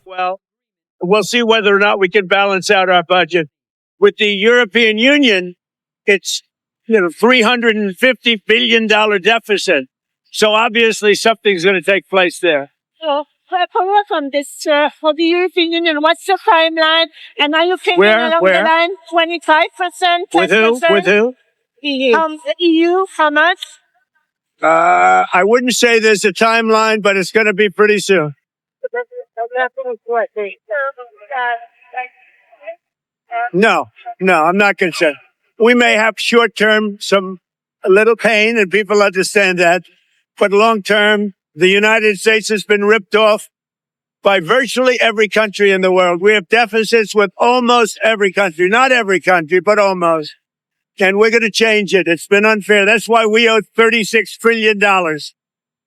well. We'll see whether or not we can balance out our budget. With the European Union, it's $350 billion deficit. So obviously something's going to take place there. So, follow from this, for the European Union, what's the timeline? And are you thinking along the line 25%, 10%? With who? With who? EU. The EU, how much? I wouldn't say there's a timeline, but it's going to be pretty soon. No, I'm not concerned. We may have short-term a little pain, and people understand that. But long-term, the United States has been ripped off by virtually every country in the world. We have deficits with almost every country. Not every country, but almost. And we're going to change it. It's been unfair. That's why we owe $36 trillion.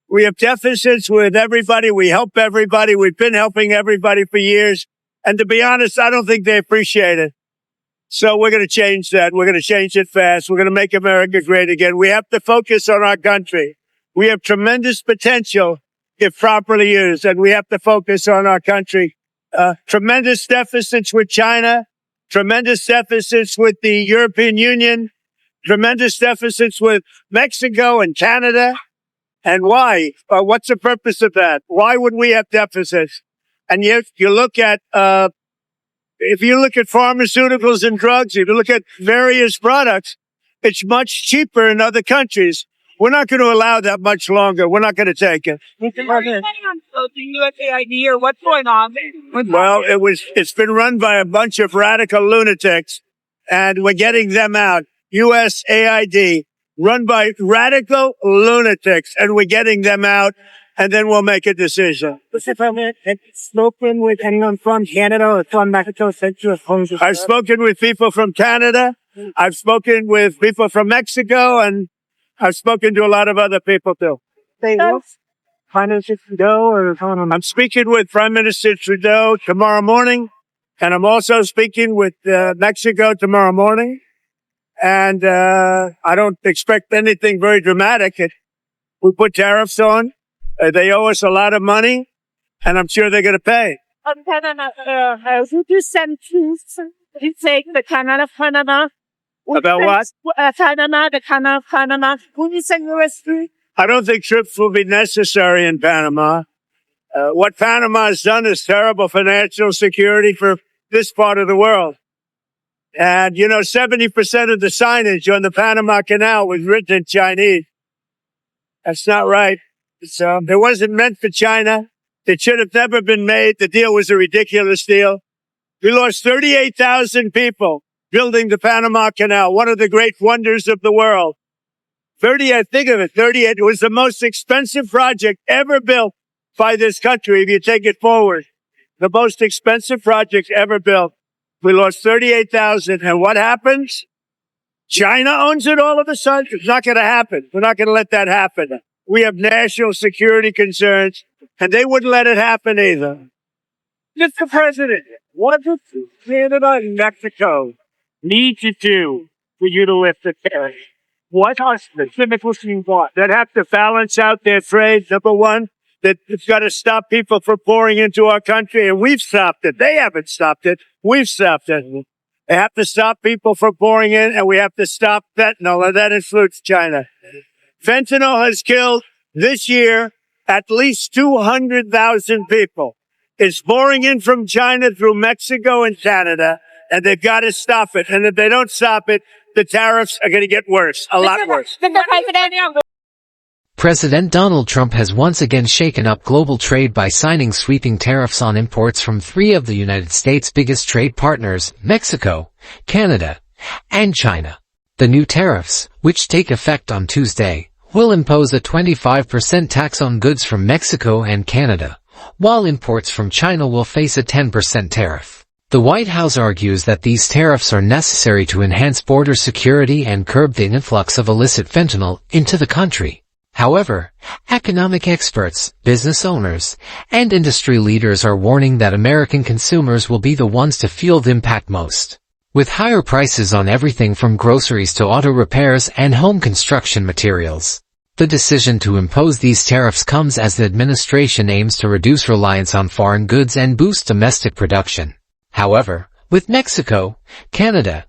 We have deficits with everybody. We help everybody. We've been helping everybody for years. And to be honest, I don't think they appreciate it. So we're going to change that. We're going to change it fast. We're going to make America great again. We have to focus on our country. We have tremendous potential if properly used, and we have to focus on our country. Tremendous deficits with China, tremendous deficits with the European Union, tremendous deficits with Mexico and Canada. And why? What's the purpose of that? Why would we have deficits? And yet you look at, if you look at pharmaceuticals and drugs, if you look at various products, it's much cheaper in other countries. We're not going to allow that much longer. We're not going to take it. So the USAID or what's going on? Well, it's been run by a bunch of radical lunatics, and we're getting them out. USAID, run by radical lunatics, and we're getting them out, and then we'll make a decision. Have you spoken with anyone from Canada or from Mexico since you opposed? I've spoken with people from Canada. I've spoken with people from Mexico, and I've spoken to a lot of other people too. Prime Minister Trudeau I'm speaking with Prime Minister Trudeau tomorrow morning, and I'm also speaking with Mexico tomorrow morning. And I don't expect anything very dramatic. We put tariffs on. They owe us a lot of money, and I'm sure they're going to pay. Would you send troops to take the Canada? About what? The Canada. Would you send US troops? I don't think troops will be necessary in Panama. What Panama has done is terrible financial security for this part of the world. And, 70% of the signage on the Panama Canal was written in Chinese. That's not right. It wasn't meant for China. It should have never been made. The deal was a ridiculous deal. We lost 38,000 people building the Panama Canal, one of the great wonders of the world. 38, think of it, 38. It was the most expensive project ever built by this country, if you take it forward. The most expensive project ever built. We lost 38,000. And what happens? China owns it all of a sudden. It's not going to happen. We're not going to let that happen. We have national security concerns, and they wouldn't let it happen either. Mr. President, what does Canada and Mexico need to do for you to lift the tariff? What are specific things that have to balance out their trade? Number one, that it's got to stop people from pouring into our country, and we've stopped it. They haven't stopped it. We've stopped it. They have to stop people from pouring in, and we have to stop fentanyl, and that includes China. Fentanyl has killed this year at least 200,000 people. It's pouring in from China through Mexico and Canada, and they've got to stop it. And if they don't stop it, the tariffs are going to get worse, a lot worse. President Donald Trump has once again shaken up global trade by signing sweeping tariffs on imports from three of the United States' biggest trade partners, Mexico, Canada, and China. The new tariffs, which take effect on Tuesday, will impose a 25% tax on goods from Mexico and Canada, while imports from China will face a 10% tariff. The White House argues that these tariffs are necessary to enhance border security and curb the influx of illicit fentanyl into the country. However, economic experts, business owners, and industry leaders are warning that American consumers will be the ones to feel the impact most. With higher prices on everything from groceries to auto repairs and home construction materials, The decision to impose these tariffs comes as the administration aims to reduce reliance on foreign goods and boost domestic production. However, with Mexico, Canada,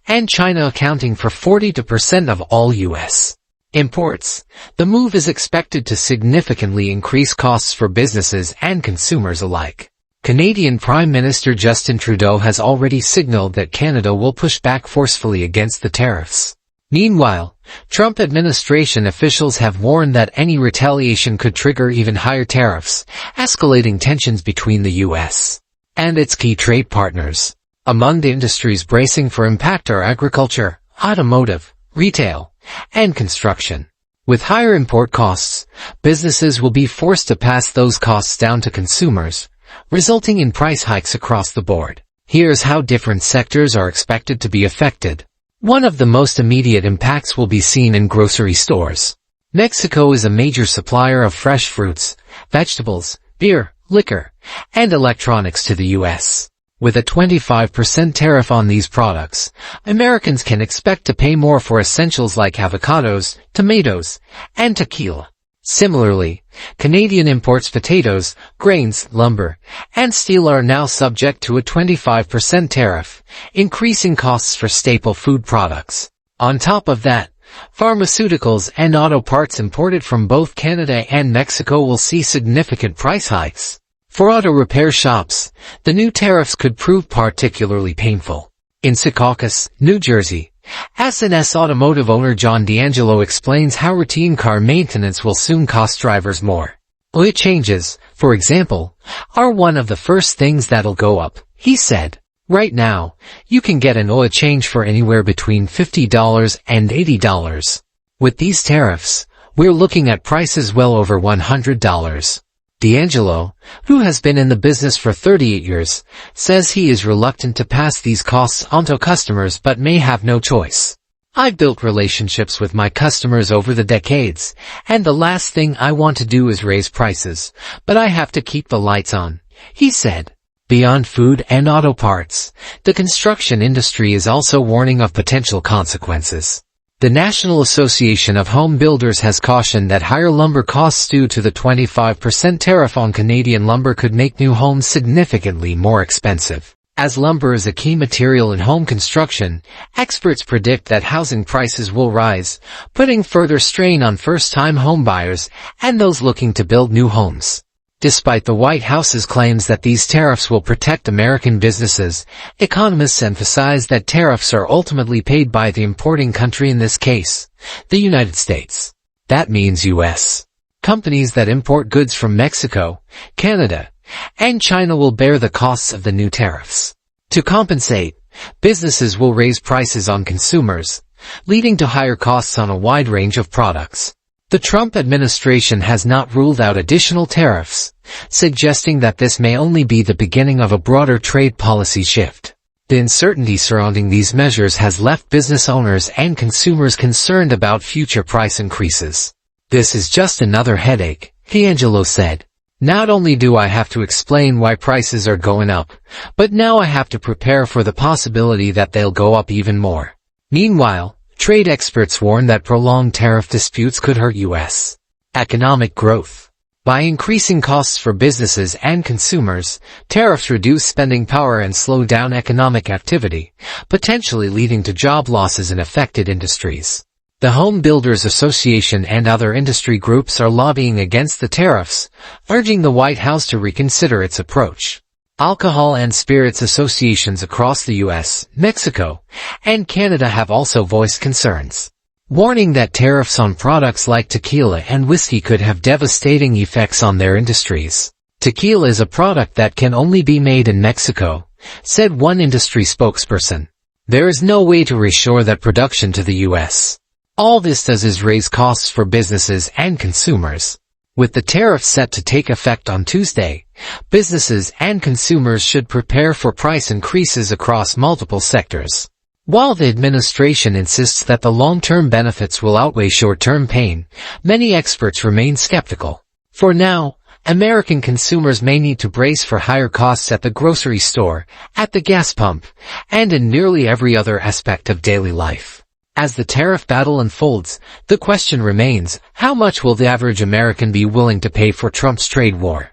and China accounting for 42% of all U.S. imports, the move is expected to significantly increase costs for businesses and consumers alike. Canadian Prime Minister Justin Trudeau has already signaled that Canada will push back forcefully against the tariffs. Meanwhile, Trump administration officials have warned that any retaliation could trigger even higher tariffs, escalating tensions between the U.S. and its key trade partners. Among the industries bracing for impact are agriculture, automotive, retail, and construction. With higher import costs, businesses will be forced to pass those costs down to consumers, resulting in price hikes across the board. Here's how different sectors are expected to be affected. One of the most immediate impacts will be seen in grocery stores. Mexico is a major supplier of fresh fruits, vegetables, beer, liquor, and electronics to the U.S. With a 25% tariff on these products, Americans can expect to pay more for essentials like avocados, tomatoes, and tequila. Similarly, Canadian imports potatoes, grains, lumber, and steel are now subject to a 25% tariff, increasing costs for staple food products. On top of that, pharmaceuticals and auto parts imported from both Canada and Mexico will see significant price hikes. For auto repair shops, the new tariffs could prove particularly painful. In Secaucus, New Jersey, S&S automotive owner John D'Angelo explains how routine car maintenance will soon cost drivers more. Oil changes, for example, are one of the first things that'll go up, he said. Right now, you can get an oil change for anywhere between $50 and $80. With these tariffs, we're looking at prices well over $100. D'Angelo, who has been in the business for 38 years, says he is reluctant to pass these costs onto customers but may have no choice. I've built relationships with my customers over the decades, and the last thing I want to do is raise prices, but I have to keep the lights on, he said. Beyond food and auto parts, the construction industry is also warning of potential consequences. The National Association of Home Builders has cautioned that higher lumber costs due to the 25% tariff on Canadian lumber could make new homes significantly more expensive. As lumber is a key material in home construction, experts predict that housing prices will rise, putting further strain on first-time homebuyers and those looking to build new homes. Despite the White House's claims that these tariffs will protect American businesses, economists emphasize that tariffs are ultimately paid by the importing country, in this case, the United States. That means U.S. companies that import goods from Mexico, Canada, and China will bear the costs of the new tariffs. To compensate, businesses will raise prices on consumers, leading to higher costs on a wide range of products. The Trump administration has not ruled out additional tariffs, suggesting that this may only be the beginning of a broader trade policy shift. The uncertainty surrounding these measures has left business owners and consumers concerned about future price increases. This is just another headache, D'Angelo said. Not only do I have to explain why prices are going up, but now I have to prepare for the possibility that they'll go up even more. Meanwhile, trade experts warn that prolonged tariff disputes could hurt U.S. economic growth. By increasing costs for businesses and consumers, tariffs reduce spending power and slow down economic activity, potentially leading to job losses in affected industries. The Home Builders Association and other industry groups are lobbying against the tariffs, urging the White House to reconsider its approach. Alcohol and spirits associations across the U.S., Mexico, and Canada have also voiced concerns, warning that tariffs on products like tequila and whiskey could have devastating effects on their industries. Tequila is a product that can only be made in Mexico, said one industry spokesperson. There is no way to reshore that production to the U.S. All this does is raise costs for businesses and consumers. With the tariffs set to take effect on Tuesday, businesses and consumers should prepare for price increases across multiple sectors. While the administration insists that the long-term benefits will outweigh short-term pain, many experts remain skeptical. For now, American consumers may need to brace for higher costs at the grocery store, at the gas pump, and in nearly every other aspect of daily life. As the tariff battle unfolds, the question remains, how much will the average American be willing to pay for Trump's trade war?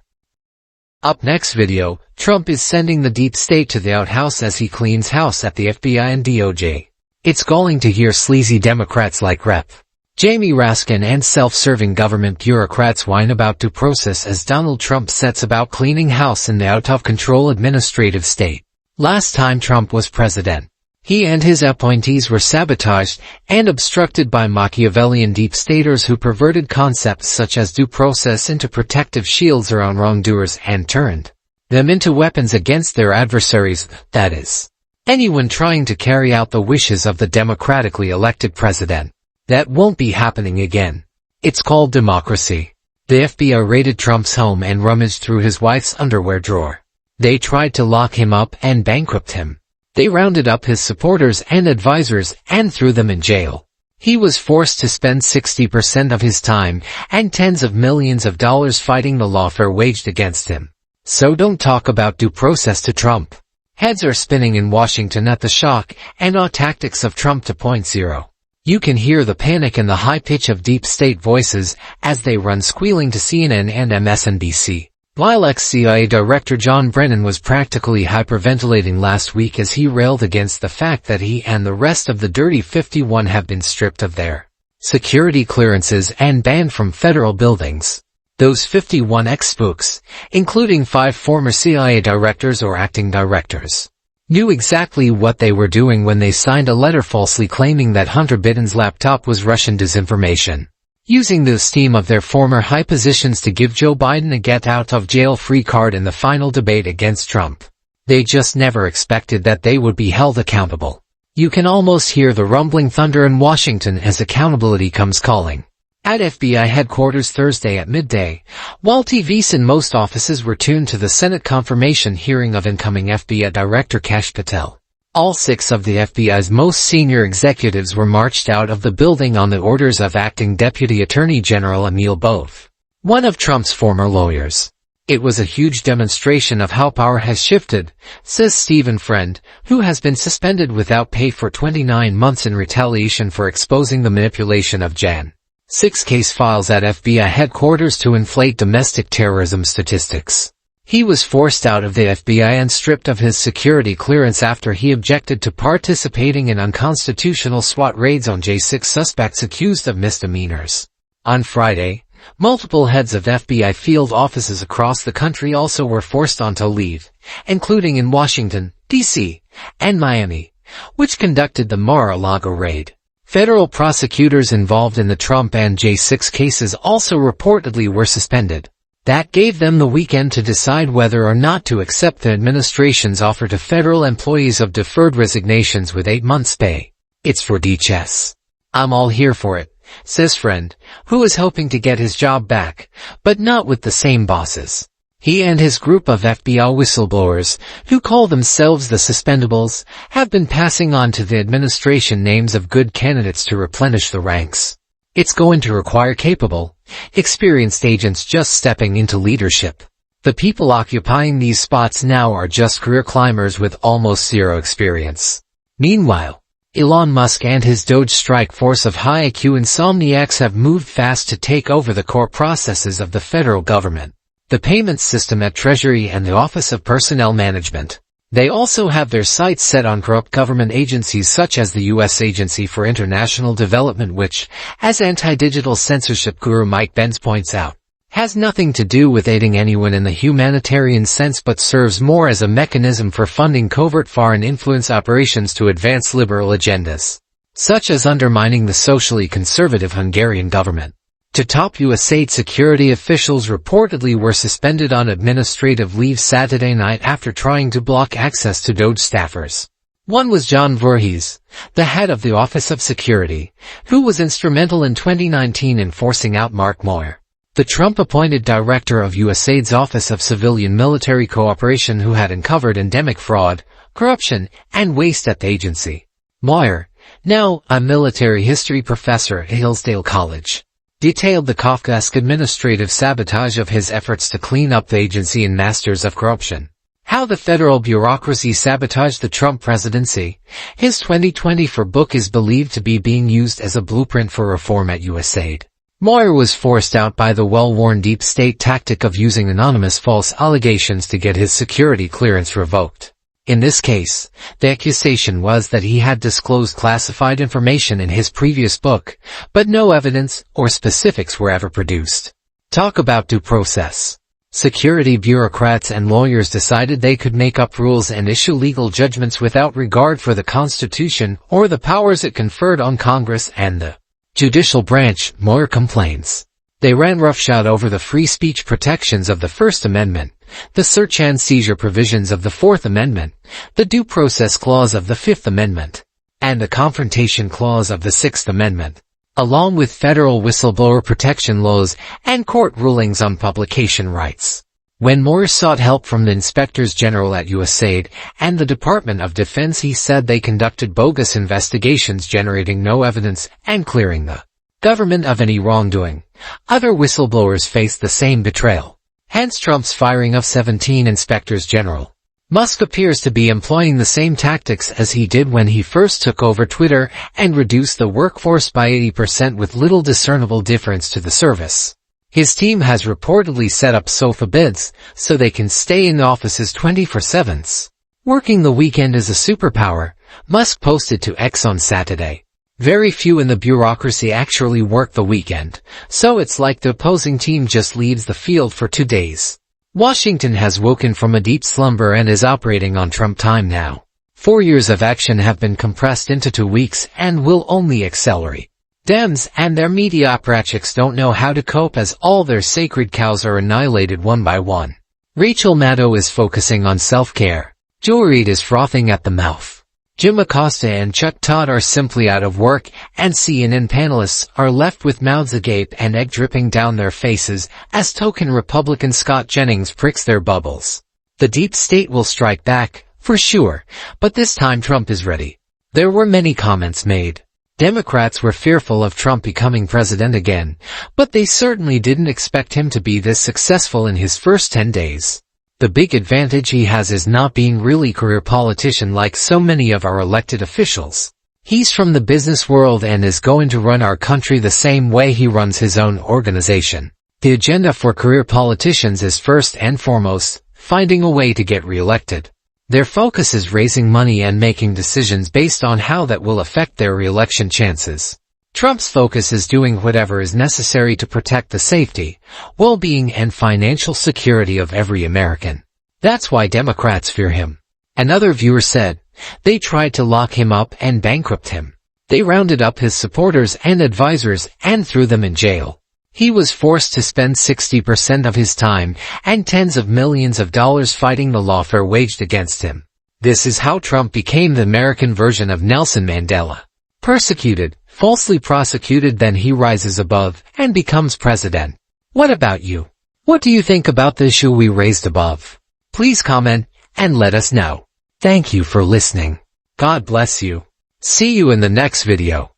Up next video, Trump is sending the deep state to the outhouse as he cleans house at the FBI and DOJ. It's galling to hear sleazy Democrats like Rep. Jamie Raskin and self-serving government bureaucrats whine about due process as Donald Trump sets about cleaning house in the out-of-control administrative state. Last time Trump was president, he and his appointees were sabotaged and obstructed by Machiavellian deep staters who perverted concepts such as due process into protective shields around wrongdoers and turned them into weapons against their adversaries, that is, anyone trying to carry out the wishes of the democratically elected president. That won't be happening again. It's called democracy. The FBI raided Trump's home and rummaged through his wife's underwear drawer. They tried to lock him up and bankrupt him. They rounded up his supporters and advisors and threw them in jail. He was forced to spend 60% of his time and tens of millions of dollars fighting the lawfare waged against him. So don't talk about due process to Trump. Heads are spinning in Washington at the shock and awe tactics of Trump 2.0. You can hear the panic and the high pitch of deep state voices as they run squealing to CNN and MSNBC. While ex-CIA Director John Brennan was practically hyperventilating last week as he railed against the fact that he and the rest of the Dirty 51 have been stripped of their security clearances and banned from federal buildings. Those 51 ex-spooks, including 5 former CIA directors or acting directors, knew exactly what they were doing when they signed a letter falsely claiming that Hunter Biden's laptop was Russian disinformation, using the esteem of their former high positions to give Joe Biden a get-out-of-jail-free card in the final debate against Trump. They just never expected that they would be held accountable. You can almost hear the rumbling thunder in Washington as accountability comes calling. At FBI headquarters Thursday at midday, while TVs in most offices were tuned to the Senate confirmation hearing of incoming FBI Director Kash Patel, all 6 of the FBI's most senior executives were marched out of the building on the orders of Acting Deputy Attorney General Emil Bove, one of Trump's former lawyers. It was a huge demonstration of how power has shifted, says Stephen Friend, who has been suspended without pay for 29 months in retaliation for exposing the manipulation of Jan. 6 case files at FBI headquarters to inflate domestic terrorism statistics. He was forced out of the FBI and stripped of his security clearance after he objected to participating in unconstitutional SWAT raids on J6 suspects accused of misdemeanors. On Friday, multiple heads of FBI field offices across the country also were forced onto leave, including in Washington, D.C., and Miami, which conducted the Mar-a-Lago raid. Federal prosecutors involved in the Trump and J6 cases also reportedly were suspended. That gave them the weekend to decide whether or not to accept the administration's offer to federal employees of deferred resignations with 8 months' pay. It's for DHS. I'm all here for it, says Friend, who is hoping to get his job back, but not with the same bosses. He and his group of FBI whistleblowers, who call themselves the Suspendables, have been passing on to the administration names of good candidates to replenish the ranks. It's going to require capable, experienced agents just stepping into leadership. The people occupying these spots now are just career climbers with almost zero experience. Meanwhile, Elon Musk and his Doge strike force of high IQ insomniacs have moved fast to take over the core processes of the federal government, the payments system at Treasury and the Office of Personnel Management. They also have their sights set on corrupt government agencies such as the U.S. Agency for International Development which, as anti-digital censorship guru Mike Benz points out, has nothing to do with aiding anyone in the humanitarian sense but serves more as a mechanism for funding covert foreign influence operations to advance liberal agendas, such as undermining the socially conservative Hungarian government. To top USAID security officials reportedly were suspended on administrative leave Saturday night after trying to block access to Doge staffers. One was John Voorhees, the head of the Office of Security, who was instrumental in 2019 in forcing out Mark Moyer, the Trump-appointed director of USAID's Office of Civilian Military Cooperation who had uncovered endemic fraud, corruption, and waste at the agency. Moyer, now a military history professor at Hillsdale College, detailed the Kafkaesque administrative sabotage of his efforts to clean up the agency in Masters of Corruption. How the Federal Bureaucracy Sabotaged the Trump Presidency. His 2024 book is believed to be being used as a blueprint for reform at USAID. Moyer was forced out by the well-worn deep state tactic of using anonymous false allegations to get his security clearance revoked. In this case, the accusation was that he had disclosed classified information in his previous book, but no evidence or specifics were ever produced. Talk about due process. Security bureaucrats and lawyers decided they could make up rules and issue legal judgments without regard for the Constitution or the powers it conferred on Congress and the judicial branch, Moyer complains. They ran roughshod over the free speech protections of the First Amendment, the search and seizure provisions of the Fourth Amendment, the Due Process Clause of the Fifth Amendment, and the Confrontation Clause of the Sixth Amendment, along with federal whistleblower protection laws and court rulings on publication rights. When Moyer sought help from the inspectors general at USAID and the Department of Defense, he said they conducted bogus investigations generating no evidence and clearing the government of any wrongdoing. Other whistleblowers faced the same betrayal. Hence Trump's firing of 17 inspectors general. Musk appears to be employing the same tactics as he did when he first took over Twitter and reduced the workforce by 80% with little discernible difference to the service. His team has reportedly set up sofa bids so they can stay in offices 24/7. Working the weekend is a superpower, Musk posted to X on Saturday. Very few in the bureaucracy actually work the weekend, so it's like the opposing team just leaves the field for 2 days. Washington has woken from a deep slumber and is operating on Trump time now. 4 years of action have been compressed into 2 weeks and will only accelerate. Dems and their media apparatchiks don't know how to cope as all their sacred cows are annihilated one by one. Rachel Maddow is focusing on self-care. Joe Reid is frothing at the mouth. Jim Acosta and Chuck Todd are simply out of work, and CNN panelists are left with mouths agape and egg dripping down their faces as token Republican Scott Jennings pricks their bubbles. The deep state will strike back, for sure, but this time Trump is ready. There were many comments made. Democrats were fearful of Trump becoming president again, but they certainly didn't expect him to be this successful in his first 10 days. The big advantage he has is not being really career politician like so many of our elected officials. He's from the business world and is going to run our country the same way he runs his own organization. The agenda for career politicians is first and foremost, finding a way to get reelected. Their focus is raising money and making decisions based on how that will affect their reelection chances. Trump's focus is doing whatever is necessary to protect the safety, well-being and financial security of every American. That's why Democrats fear him. Another viewer said, they tried to lock him up and bankrupt him. They rounded up his supporters and advisors and threw them in jail. He was forced to spend 60% of his time and tens of millions of dollars fighting the lawfare waged against him. This is how Trump became the American version of Nelson Mandela. Persecuted, falsely prosecuted, then he rises above and becomes president. What about you? What do you think about the issue we raised above? Please comment and let us know. Thank you for listening. God bless you. See you in the next video.